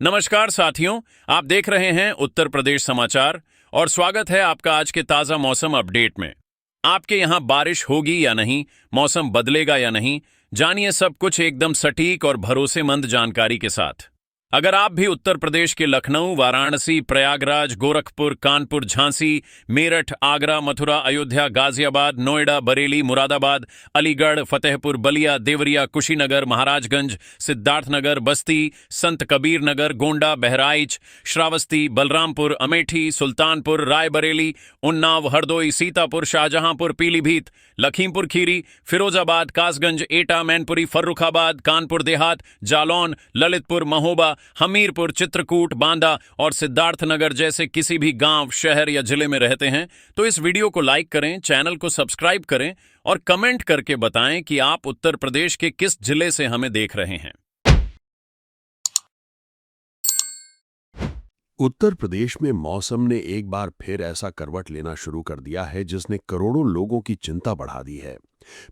नमस्कार साथियों, आप देख रहे हैं उत्तर प्रदेश समाचार और स्वागत है आपका आज के ताजा मौसम अपडेट में। आपके यहाँ बारिश होगी या नहीं, मौसम बदलेगा या नहीं, जानिए सब कुछ एकदम सटीक और भरोसेमंद जानकारी के साथ। अगर आप भी उत्तर प्रदेश के लखनऊ, वाराणसी, प्रयागराज, गोरखपुर, कानपुर, झांसी, मेरठ, आगरा, मथुरा, अयोध्या, गाजियाबाद, नोएडा, बरेली, मुरादाबाद, अलीगढ़, फतेहपुर, बलिया, देवरिया, कुशीनगर, महाराजगंज, सिद्धार्थनगर, बस्ती, संत कबीर नगर, गोंडा, बहराइच, श्रावस्ती, बलरामपुर, अमेठी, सुल्तानपुर, रायबरेली, उन्नाव, हरदोई, सीतापुर, शाहजहांपुर, पीलीभीत, लखीमपुर खीरी, फिरोजाबाद, कासगंज, एटा, मैनपुरी, फर्रुखाबाद, कानपुर देहात, जालौन, ललितपुर, महोबा, हमीरपुर, चित्रकूट, बांदा और सिद्धार्थनगर जैसे किसी भी गांव, शहर या जिले में रहते हैं तो इस वीडियो को लाइक करें, चैनल को सब्सक्राइब करें और कमेंट करके बताएं कि आप उत्तर प्रदेश के किस जिले से हमें देख रहे हैं। उत्तर प्रदेश में मौसम ने एक बार फिर ऐसा करवट लेना शुरू कर दिया है जिसने करोड़ों लोगों की चिंता बढ़ा दी है।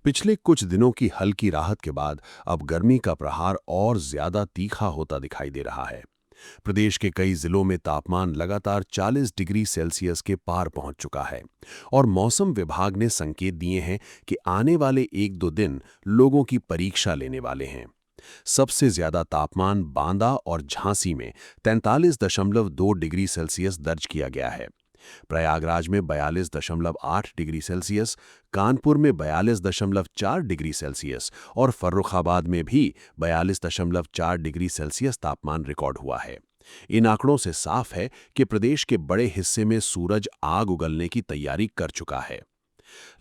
पिछले कुछ दिनों की हल्की राहत के बाद अब गर्मी का प्रहार और ज्यादा तीखा होता दिखाई दे रहा है। प्रदेश के कई जिलों में तापमान लगातार 40 डिग्री सेल्सियस के पार पहुंच चुका है और मौसम विभाग ने संकेत दिए हैं कि आने वाले एक दो दिन लोगों की परीक्षा लेने वाले हैं। सबसे ज्यादा तापमान बांदा और झांसी में 43.2 डिग्री सेल्सियस दर्ज किया गया है। प्रयागराज में 42.8 डिग्री सेल्सियस, कानपुर में 42.4 डिग्री सेल्सियस और फर्रुखाबाद में भी 42.4 डिग्री सेल्सियस तापमान रिकॉर्ड हुआ है। इन आंकड़ों से साफ है कि प्रदेश के बड़े हिस्से में सूरज आग उगलने की तैयारी कर चुका है।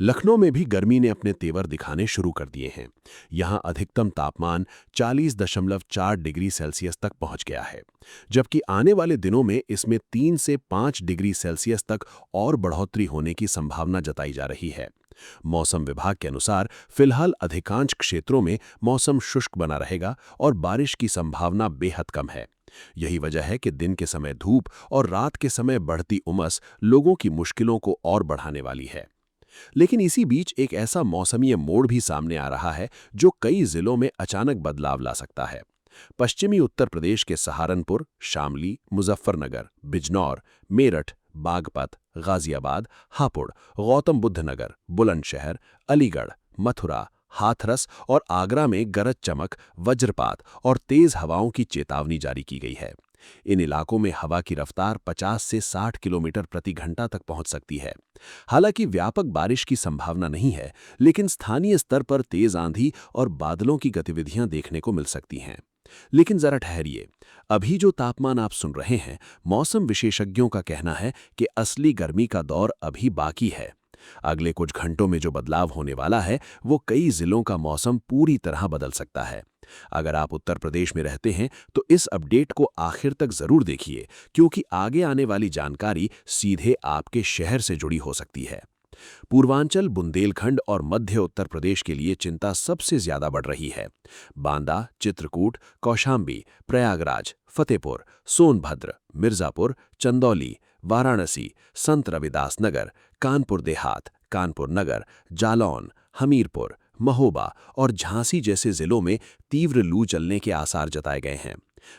लखनऊ में भी गर्मी ने अपने तेवर दिखाने शुरू कर दिए हैं। यहां अधिकतम तापमान 40.4 डिग्री सेल्सियस तक पहुंच गया है, जबकि आने वाले दिनों में इसमें 3 से 5 डिग्री सेल्सियस तक और बढ़ोतरी होने की संभावना जताई जा रही है। मौसम विभाग के अनुसार फिलहाल अधिकांश क्षेत्रों में मौसम शुष्क बना रहेगा और बारिश की संभावना बेहद कम है। यही वजह है कि दिन के समय धूप और रात के समय बढ़ती उमस लोगों की मुश्किलों को और बढ़ाने वाली है। लेकिन इसी बीच एक ऐसा मौसमी मोड़ भी सामने आ रहा है जो कई जिलों में अचानक बदलाव ला सकता है। पश्चिमी उत्तर प्रदेश के सहारनपुर, शामली, मुजफ्फरनगर, बिजनौर, मेरठ, बागपत, गाजियाबाद, हापुड़, गौतम बुद्ध नगर, बुलंदशहर, अलीगढ़, मथुरा, हाथरस और आगरा में गरज चमक, वज्रपात और तेज हवाओं की चेतावनी जारी की गई है। इन इलाकों में हवा की रफ्तार 50 से 60 किलोमीटर प्रति घंटा तक पहुंच सकती है। हालांकि व्यापक बारिश की संभावना नहीं है, लेकिन स्थानीय स्तर पर तेज आंधी और बादलों की गतिविधियां देखने को मिल सकती हैं। लेकिन जरा ठहरिए, अभी जो तापमान आप सुन रहे हैं, मौसम विशेषज्ञों का कहना है कि असली गर्मी का दौर अभी बाकी है। अगले कुछ घंटों में जो बदलाव होने वाला है वो कई जिलों का मौसम पूरी तरह बदल सकता है। अगर आप उत्तर प्रदेश में रहते हैं तो इस अपडेट को आखिर तक जरूर देखिए, क्योंकि आगे आने वाली जानकारी सीधे आपके शहर से जुड़ी हो सकती है। पूर्वांचल, बुंदेलखंड और मध्य उत्तर प्रदेश के लिए चिंता सबसे ज्यादा बढ़ रही है। बांदा, चित्रकूट, कौशाम्बी, प्रयागराज, फतेहपुर, सोनभद्र, मिर्जापुर, चंदौली, वाराणसी, संत रविदास नगर, कानपुर देहात, कानपुर नगर, जालौन, हमीरपुर, महोबा और झांसी जैसे जिलों में तीव्र लू चलने के आसार जताए गए हैं।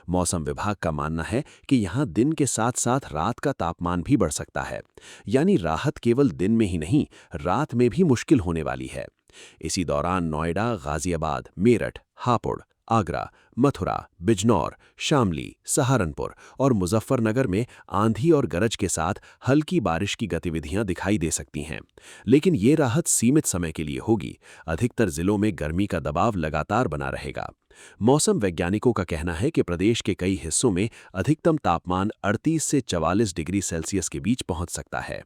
मौसम विभाग का मानना है कि यहां दिन के साथ साथ रात का तापमान भी बढ़ सकता है, यानी राहत केवल दिन में ही नहीं, रात में भी मुश्किल होने वाली है। इसी दौरान नोएडा, गाजियाबाद, मेरठ, हापुड़, आगरा, मथुरा, बिजनौर, शामली, सहारनपुर और मुजफ्फरनगर में आंधी और गरज के साथ हल्की बारिश की गतिविधियां दिखाई दे सकती हैं। लेकिन ये राहत सीमित समय के लिए होगी। अधिकतर जिलों में गर्मी का दबाव लगातार बना रहेगा। मौसम वैज्ञानिकों का कहना है कि प्रदेश के कई हिस्सों में अधिकतम तापमान 38 से 44 डिग्री सेल्सियस के बीच पहुंच सकता है।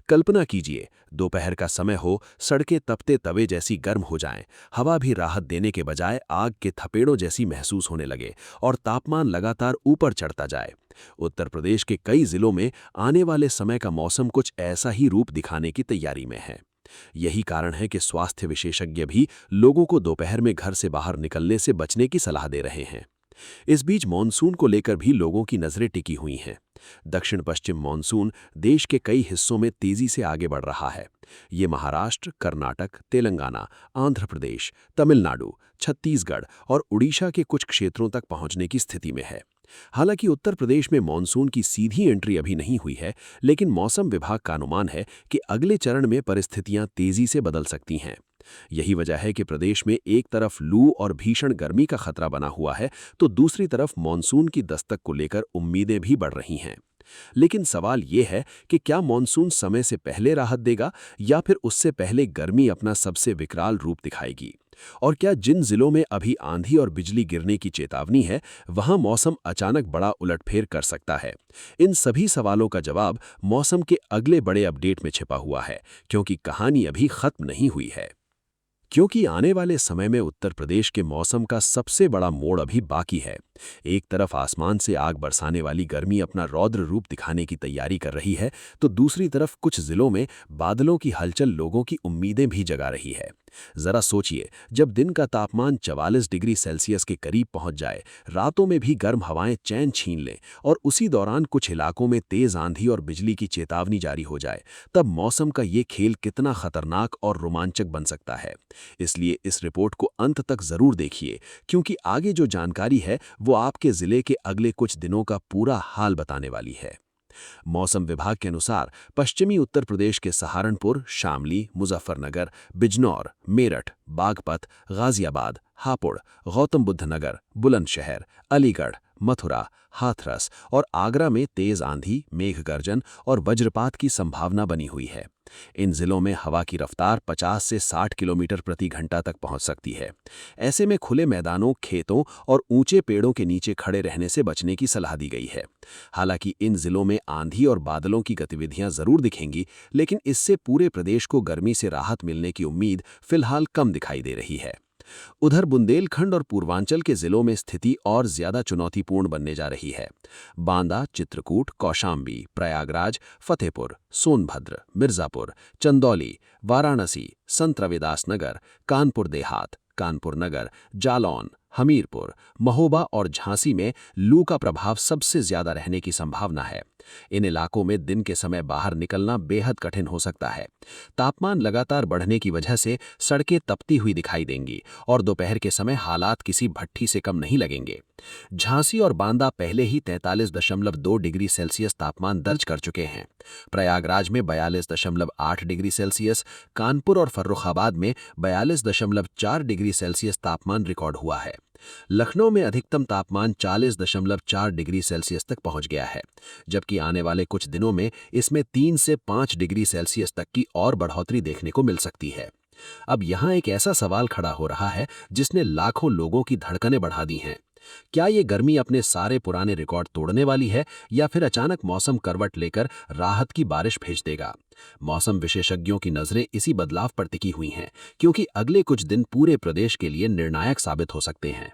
कल्पना कीजिए, दोपहर का समय हो, सड़कें तपते तवे जैसी गर्म हो जाएं, हवा भी राहत देने के बजाय आग के थपेड़ों जैसी महसूस होने लगे और तापमान लगातार ऊपर चढ़ता जाए। उत्तर प्रदेश के कई जिलों में आने वाले समय का मौसम कुछ ऐसा ही रूप दिखाने की तैयारी में है। यही कारण है कि स्वास्थ्य विशेषज्ञ भी लोगों को दोपहर में घर से बाहर निकलने से बचने की सलाह दे रहे हैं। इस बीच मॉनसून को लेकर भी लोगों की नजरें टिकी हुई हैं। दक्षिण पश्चिम मॉनसून देश के कई हिस्सों में तेजी से आगे बढ़ रहा है। ये महाराष्ट्र, कर्नाटक, तेलंगाना, आंध्र प्रदेश, तमिलनाडु, छत्तीसगढ़ और उड़ीसा के कुछ क्षेत्रों तक पहुंचने की स्थिति में है। हालांकि उत्तर प्रदेश में मॉनसून की सीधी एंट्री अभी नहीं हुई है, लेकिन मौसम विभाग का अनुमान है कि अगले चरण में परिस्थितियां तेजी से बदल सकती हैं। यही वजह है कि प्रदेश में एक तरफ लू और भीषण गर्मी का खतरा बना हुआ है, तो दूसरी तरफ मॉनसून की दस्तक को लेकर उम्मीदें भी बढ़ रही हैं। लेकिन सवाल ये है कि क्या मॉनसून समय से पहले राहत देगा या फिर उससे पहले गर्मी अपना सबसे विकराल रूप दिखाएगी? और क्या जिन जिलों में अभी आंधी और बिजली गिरने की चेतावनी है, वहां मौसम अचानक बड़ा उलटफेर कर सकता है? इन सभी सवालों का जवाब मौसम के अगले बड़े अपडेट में छिपा हुआ है, क्योंकि कहानी अभी खत्म नहीं हुई है। क्योंकि आने वाले समय में उत्तर प्रदेश के मौसम का सबसे बड़ा मोड़ अभी बाकी है। एक तरफ आसमान से आग बरसाने वाली गर्मी अपना रौद्र रूप दिखाने की तैयारी कर रही है, तो दूसरी तरफ कुछ जिलों में बादलों की हलचल लोगों की उम्मीदें भी जगा रही है। जरा सोचिए, जब दिन का तापमान 44 डिग्री सेल्सियस के करीब पहुंच जाए, रातों में भी गर्म हवाएं चैन छीन लें और उसी दौरान कुछ इलाकों में तेज आंधी और बिजली की चेतावनी जारी हो जाए, तब मौसम का ये खेल कितना खतरनाक और रोमांचक बन सकता है। इसलिए इस रिपोर्ट को अंत तक जरूर देखिए, क्योंकि आगे जो जानकारी है वो आपके जिले के अगले कुछ दिनों का पूरा हाल बताने वाली है। मौसम विभाग के अनुसार पश्चिमी उत्तर प्रदेश के सहारनपुर, शामली, मुजफ्फरनगर, बिजनौर, मेरठ, बागपत, गाजियाबाद, हापुड़, गौतम बुद्ध नगर, बुलंदशहर, अलीगढ़, मथुरा, हाथरस और आगरा में तेज आंधी, मेघ गर्जन और वज्रपात की संभावना बनी हुई है। इन जिलों में हवा की रफ्तार 50 से 60 किलोमीटर प्रति घंटा तक पहुंच सकती है। ऐसे में खुले मैदानों, खेतों और ऊंचे पेड़ों के नीचे खड़े रहने से बचने की सलाह दी गई है। हालांकि इन जिलों में आंधी और बादलों की गतिविधियां जरूर दिखेंगी, लेकिन इससे पूरे प्रदेश को गर्मी से राहत मिलने की उम्मीद फिलहाल कम दिखाई दे रही है। उधर बुंदेलखंड और पूर्वांचल के जिलों में स्थिति और ज्यादा चुनौतीपूर्ण बनने जा रही है। बांदा, चित्रकूट, कौशाम्बी, प्रयागराज, फतेहपुर, सोनभद्र, मिर्जापुर, चंदौली, वाराणसी, संत रविदास नगर, कानपुर देहात, कानपुर नगर, जालौन, हमीरपुर, महोबा और झांसी में लू का प्रभाव सबसे ज्यादा रहने की संभावना है। इन इलाकों में दिन के समय बाहर निकलना बेहद कठिन हो सकता है। तापमान लगातार बढ़ने की वजह से सड़कें तपती हुई दिखाई देंगी और दोपहर के समय हालात किसी भट्ठी से कम नहीं लगेंगे। झांसी और बांदा पहले ही 43.2 डिग्री सेल्सियस तापमान दर्ज कर चुके हैं। प्रयागराज में 42.8 डिग्री सेल्सियस, कानपुर और फर्रुखाबाद में 42.4 डिग्री सेल्सियस तापमान रिकॉर्ड हुआ है। लखनऊ में अधिकतम तापमान 40.4 डिग्री सेल्सियस तक पहुंच गया है, जबकि आने वाले कुछ दिनों में इसमें 3 से 5 डिग्री सेल्सियस तक की और बढ़ोतरी देखने को मिल सकती है। अब यहाँ एक ऐसा सवाल खड़ा हो रहा है जिसने लाखों लोगों की धड़कनें बढ़ा दी हैं। क्या ये गर्मी अपने सारे पुराने रिकॉर्ड तोड़ने वाली है या फिर अचानक मौसम करवट लेकर राहत की बारिश भेज देगा? मौसम विशेषज्ञों की नजरें इसी बदलाव पर टिकी हुई हैं, क्योंकि अगले कुछ दिन पूरे प्रदेश के लिए निर्णायक साबित हो सकते हैं।